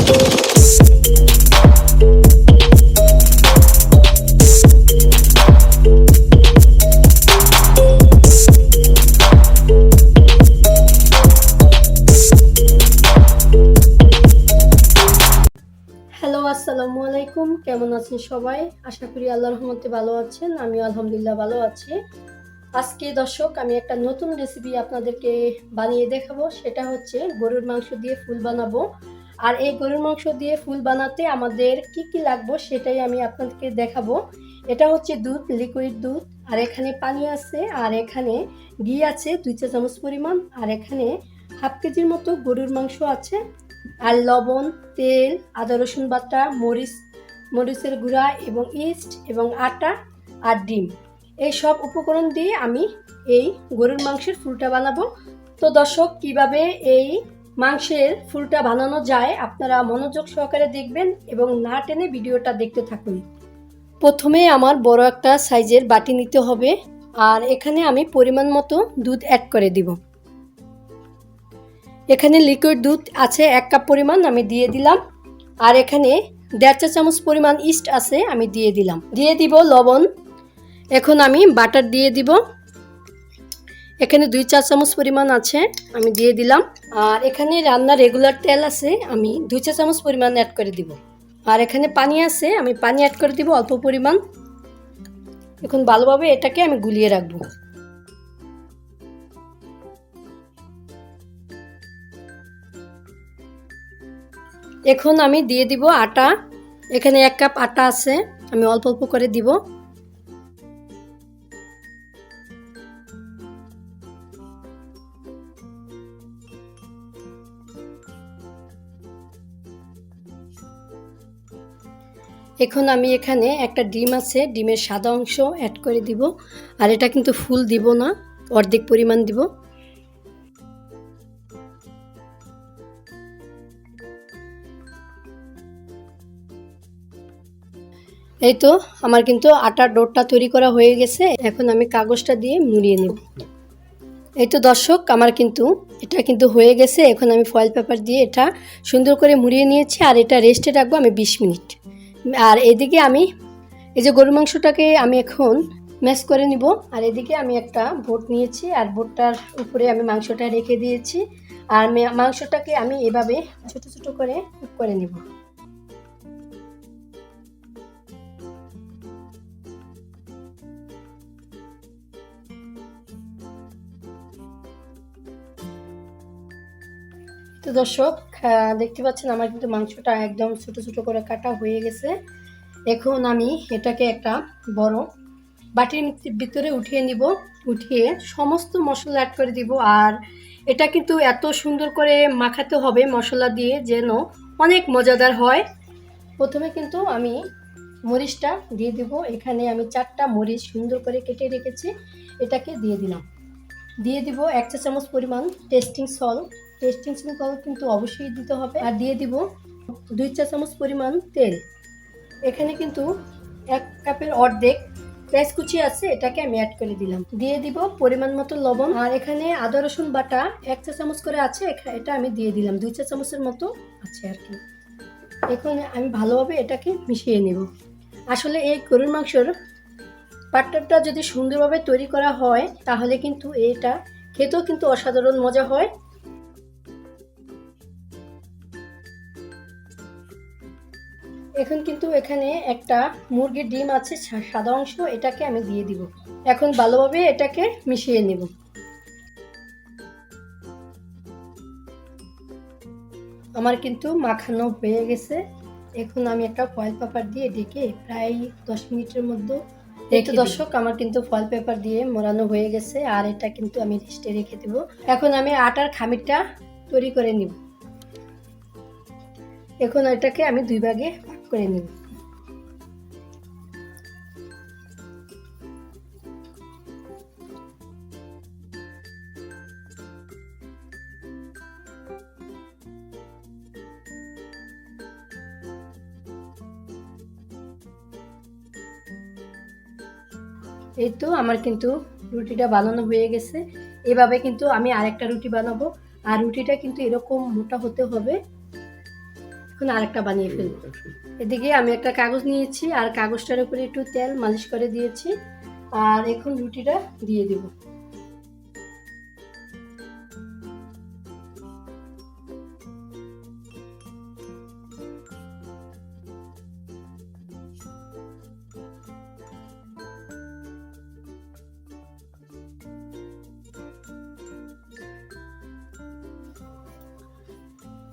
Hello, আসসালামু আলাইকুম। কেমন আছেন সবাই? আশা করি আল্লাহর রহমতে ভালো আছেন। আমিও আলহামদুলিল্লাহ ভালো আছি। আজকে দর্শক আমি একটা নতুন রেসিপি আপনাদেরকে বানিয়ে দেখাবো। সেটা হচ্ছে গরুর মাংস দিয়ে ফুল বানাবো। আর এই গরুর মাংস দিয়ে ফুল বানাতে আমাদের কি কি লাগবে সেটাই আমি আপনাদেরকে দেখাবো। এটা হচ্ছে দুধ, লিকুইড দুধ, আর এখানে পানি আছে, আর এখানে ঘি আছে 2 চা চামচ পরিমাণ, আর এখানে হাফ কেজির মতো গরুর মাংস আছে, আর লবণ, তেল, আদা রসুন বাটা, মরিচের গুঁড়া এবং ইস্ট এবং আটা আর ডিম। এই সব উপকরণ দিয়ে আমি এই গরুর মাংসের ফুলটা বানাবো। তো দর্শক, কিভাবে এই মাংসের ফুলটা বানানো যায় আপনারা মনোযোগ সহকারে দেখবেন এবং না টেনে ভিডিওটা দেখতে থাকুন। প্রথমে আমার বড় একটা সাইজের বাটি নিতে হবে, আর এখানে আমি পরিমাণ মতো দুধ অ্যাড করে দিব। এখানে লিকুইড দুধ আছে 1 কাপ পরিমাণ, আমি দিয়ে দিলাম। আর এখানে 1.5 চা চামচ পরিমাণ ইস্ট আছে, আমি দিয়ে দিলাম। দিয়ে দিব লবণ। এখন আমি বাটার দিয়ে দিব। এখানে 2 চা চামচ পরিমাণ আছে, আমি দিয়ে দিলাম। আর এখানে রান্নার রেগুলার তেল আছে, আমি 2 চা চামচ পরিমাণ অ্যাড করে দিব। আর এখানে পানি আছে, আমি পানি অ্যাড করে দিব অল্প পরিমাণ। এখন ভালোভাবে এটাকে আমি গুলিয়ে রাখবো। এখন আমি দিয়ে দিব আটা। এখানে 1 কাপ আটা আছে, আমি অল্প অল্প করে দিব। এখন আমি এখানে একটা ডিম আছে, ডিমের সাদা অংশ অ্যাড করে দিব। আর এটা কিন্তু ফুল দিব না, অর্ধেক পরিমাণ দিব। এই তো আমার কিন্তু আটার ডোটা তৈরি করা হয়ে গেছে। এখন আমি কাগজটা দিয়ে মুড়িয়ে নেব। এই তো দর্শক, আমার কিন্তু এটা কিন্তু হয়ে গেছে। এখন আমি ফয়েল পেপার দিয়ে এটা সুন্দর করে মুড়িয়ে নিয়েছি, আর এটা রেস্টে রাখবো আমি 20 মিনিট। আর এদিকে আমি এই যে গরু মাংসটাকে আমি এখন ম্যাশ করে নিব। আর এদিকে আমি একটা বোট নিয়েছি, আর বোটটার উপরে আমি মাংসটা রেখে দিয়েছি। আর মাংসটাকে আমি এভাবে ছোট ছোট করে কুক করে নিব। তো দর্শক, দেখতে পাচ্ছেন আমার কিন্তু মাংসটা একদম ছোট ছোট করে কাটা হয়ে গেছে। এখন আমি এটাকে একটা বড় বাটির ভিতরে উঠিয়ে নিব। উঠিয়ে সমস্ত মশলা অ্যাড করে দিব। আর এটা কিন্তু এত সুন্দর করে মাখাতে হবে মশলা দিয়ে যেন অনেক মজাদার হয়। প্রথমে কিন্তু আমি মরিচটা দিয়ে দিব। এখানে আমি 4টা মরিচ সুন্দর করে কেটে রেখেছি, এটাকে দিয়ে দিলাম। দিয়ে দিব 1 চা চামচ পরিমাণ টেস্টিং সল্ট। টেস্টিং সল্ট কিন্তু অবশ্যই দিতে হবে। আর দিয়ে দিব 2 চা চামচ পরিমাণ তেল। এখানে কিন্তু 1 কাপের অর্ধেক পেঁয়াজ কুচি আছে, এটাকে আমি অ্যাড করে দিলাম। দিয়ে দিব পরিমাণ মতো লবণ। আর এখানে আদা রসুন বাটা 1 চা চামচ করে আছে, এটা আমি দিয়ে দিলাম। 2 চা চামচের মতো আছে আর কি। এখন আমি ভালোভাবে এটাকে মিশিয়ে নেব। আসলে এই গরুর মাংসর বাটারটা যদি সুন্দরভাবে তৈরি করা হয় তাহলে কিন্তু এটা খেতেও কিন্তু অসাধারণ মজা হয়। এখন কিন্তু এখানে একটা মুরগির ডিম আছে সাদা অংশ, এটাকে আমি দিয়ে দিব। এখন ভালোভাবে এটাকে মিশিয়ে নেব। আমার কিন্তু মাখানো হয়ে গেছে। এখন আমি একটা ফয়েল পেপার দিয়ে ঢেকে প্রায় 10 মিনিটের মধ্যে। এই তো দর্শক, আমার কিন্তু ফয়েল পেপার দিয়ে মোড়ানো হয়ে গেছে, আর এটা কিন্তু আমি রেস্টে রেখে দেব। এখন আমি আটার খামিরটা তৈরি করে নিব। এখন এটাকে আমি 2 ভাগে ভাগ করে নিব। এই তো আমার কিন্তু রুটিটা বানানো হয়ে গেছে। এভাবে কিন্তু আমি আরেকটা রুটি বানাবো। আর রুটিটা কিন্তু এরকম মোটা হতে হবে। এখন আরেকটা বানিয়ে ফেলবো। এদিকে আমি একটা কাগজ নিয়েছি আর কাগজটার উপরে একটু তেল মালিশ করে দিয়েছি, আর এখন রুটিটা দিয়ে দিব।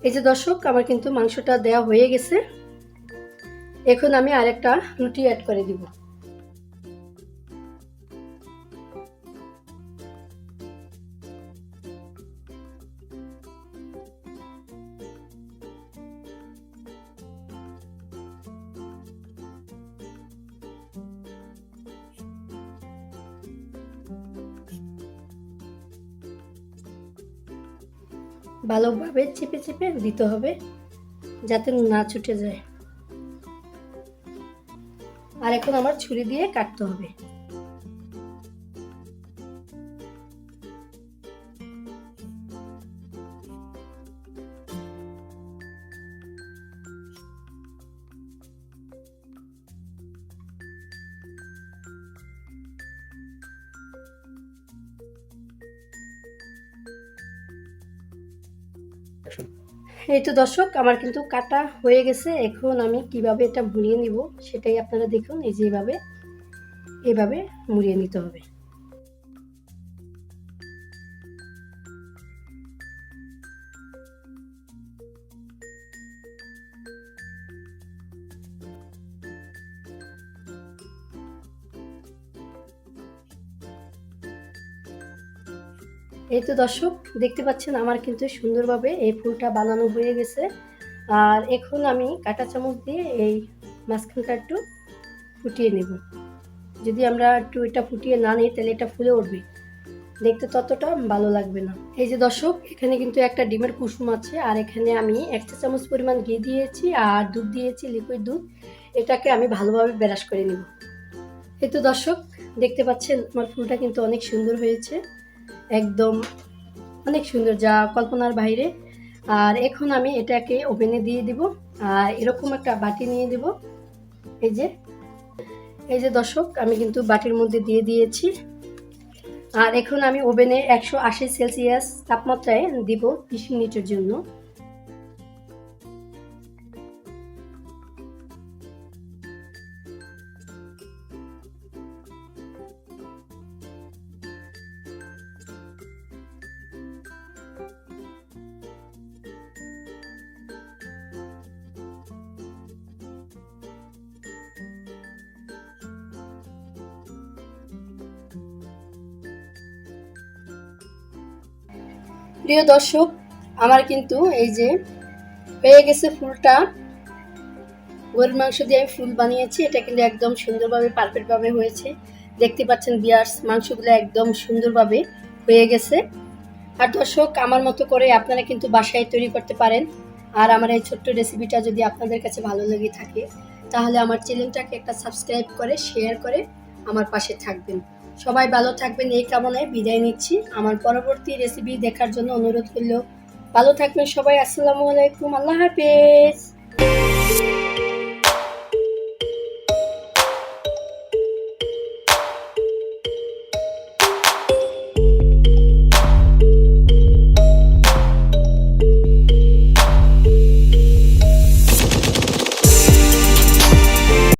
এই যে দর্শক, আমার কিন্তু মাংসটা দেওয়া হয়ে গেছে। এখন আমি আরেকটা রুটি অ্যাড করে দিব। ভালোভাবে চেপে চেপে দিতে হবে যাতে না ছুটে যায়। আর এখন আমার ছুরি দিয়ে কাটতে হবে। এই তো দর্শক, আমার কিন্তু কাটা হয়ে গেছে। এখন আমি কিভাবে এটা মুড়িয়ে নিব সেটাই আপনারা দেখুন। এই যে এভাবে মুড়িয়ে নিতে হবে। এই তো দর্শক, দেখতে পাচ্ছেন আমার কিন্তু সুন্দরভাবে এই ফুলটা বানানো হয়ে গেছে। আর এখন আমি কাঁটা চামচ দিয়ে এই মাঝখানটা একটু ফুটিয়ে নেব। যদি আমরা একটু এটা ফুটিয়ে না নিই তাহলে এটা ফুলে উঠবে, দেখতে ততটা ভালো লাগবে না। এই যে দর্শক, এখানে কিন্তু একটা ডিমের কুসুম আছে, আর এখানে আমি 1 চা চামচ পরিমাণ ঘি দিয়েছি আর দুধ দিয়েছি, লিকুইড দুধ। এটাকে আমি ভালোভাবে ব্রাশ করে নেব। এই তো দর্শক, দেখতে পাচ্ছেন আমার ফুলটা কিন্তু অনেক সুন্দর হয়েছে, একদম অনেক সুন্দর, যা কল্পনার বাইরে। আর এখন আমি এটাকে ওভেনে দিয়ে দিব। আর এরকম একটা বাটি নিয়ে দিব। এই যে দর্শক, আমি কিন্তু বাটির মধ্যে দিয়ে দিয়েছি। আর এখন আমি ওভেনে 180 সেলসিয়াস তাপমাত্রায় দিব 30 মিনিটের জন্য। প্রিয় দর্শক, আমার কিন্তু এই যে হয়ে গেছে ফুলটা। গরুর মাংস দিয়ে আমি ফুল বানিয়েছি, এটা কিন্তু একদম সুন্দরভাবে পারফেক্টভাবে হয়েছে। দেখতে পাচ্ছেন ভিউয়ার্স, মাংসগুলো একদম সুন্দরভাবে হয়ে গেছে। আর দর্শক, আমার মতো করে আপনারা কিন্তু বাসায় তৈরি করতে পারেন। আর আমার এই ছোট্ট রেসিপিটা যদি আপনাদের কাছে ভালো লেগে থাকে তাহলে আমার চ্যানেলটাকে একটা সাবস্ক্রাইব করে শেয়ার করে আমার পাশে থাকবেন। সবাই ভালো থাকবেন এই কামনায় বিদায় নিচ্ছি। আমার পরবর্তী রেসিপি দেখার জন্য অনুরোধ করলেও ভালো থাকবেন সবাই। আসসালামু আলাইকুম, আল্লাহ হাফেজ।